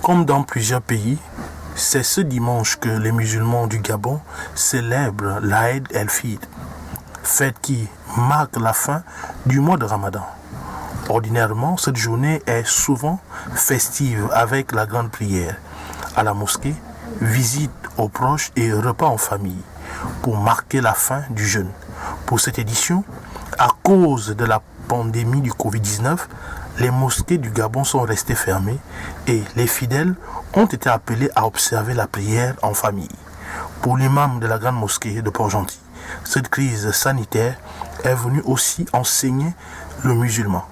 Comme dans plusieurs pays, c'est ce dimanche que les musulmans du Gabon célèbrent l'Aïd el-Fitr, fête qui marque la fin du mois de Ramadan. Ordinairement, cette journée est souvent festive avec la grande prière à la mosquée, visite aux proches et repas en famille pour marquer la fin du jeûne. Pour cette édition, à cause de la pandémie du Covid-19, les mosquées du Gabon sont restées fermées et les fidèles ont été appelés à observer la prière en famille. Pour l'imam de la grande mosquée de Port-Gentil, cette crise sanitaire est venue aussi enseigner le musulman.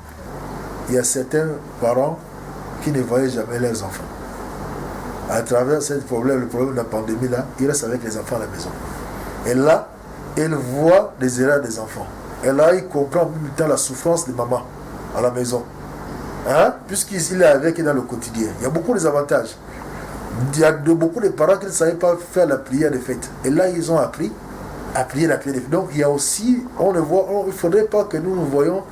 Il y a certains parents qui ne voyaient jamais leurs enfants. À travers le problème de la pandémie, là, ils restent avec les enfants à la maison. Et là, ils voient les erreurs des enfants. Et là, ils comprennent en même temps la souffrance de maman à la maison. Puisqu'il est avec eux dans le quotidien. Il y a beaucoup d'avantages. Il y a beaucoup de parents qui ne savaient pas faire la prière de fête. Et là, ils ont appris à prier la prière de fête. Donc, il y a aussi, il ne faudrait pas que nous voyons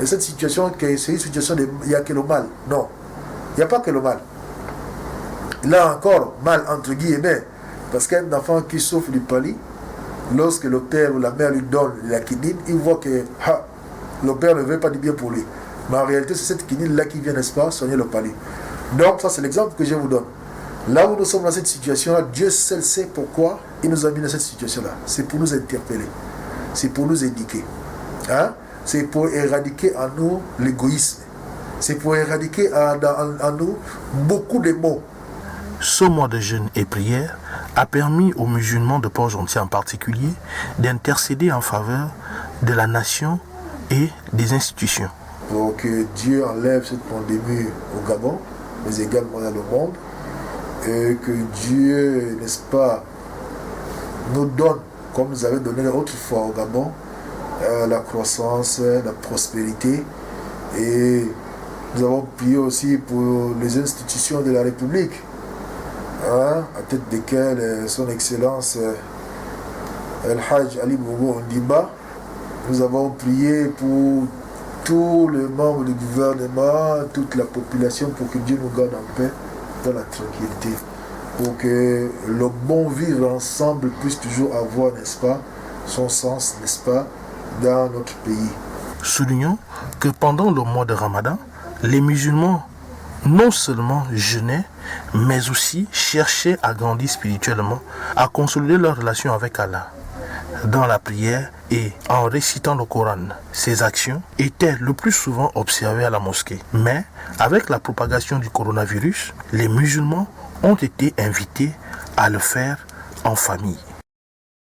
cette situation, que c'est une situation de, il n'y a que le mal. Non, il n'y a pas que le mal. Là encore, mal entre guillemets, parce qu'un enfant qui souffre du palu, lorsque le père ou la mère lui donne la quinine, il voit que le père ne veut pas du bien pour lui. Mais en réalité, c'est cette quinine-là qui vient, n'est-ce pas, soigner le palu. Donc, ça, c'est l'exemple que je vous donne. Là où nous sommes dans cette situation-là, Dieu seul sait pourquoi il nous a mis dans cette situation-là. C'est pour nous interpeller. C'est pour nous éduquer. C'est pour éradiquer en nous l'égoïsme. C'est pour éradiquer en nous beaucoup de maux. Ce mois de jeûne et prière a permis aux musulmans de Port-Gentil en particulier d'intercéder en faveur de la nation et des institutions. Pour que Dieu enlève cette pandémie au Gabon, mais également dans le monde, et que Dieu, n'est-ce pas, nous donne, comme nous avait donné autrefois au Gabon, la croissance, la prospérité. Et nous avons prié aussi pour les institutions de la République, à tête desquelles son Excellence El-Hajj Ali Bobo Ondimba. Nous avons prié pour tous les membres du gouvernement, toute la population, pour que Dieu nous garde en paix, dans la tranquillité, pour que le bon vivre ensemble puisse toujours avoir, n'est-ce pas, son sens, n'est-ce pas, dans notre pays. Soulignons que pendant le mois de Ramadan, les musulmans non seulement jeûnaient, mais aussi cherchaient à grandir spirituellement, à consolider leur relation avec Allah dans la prière et en récitant le Coran. Ces actions étaient le plus souvent observées à la mosquée. Mais avec la propagation du coronavirus, les musulmans ont été invités à le faire en famille.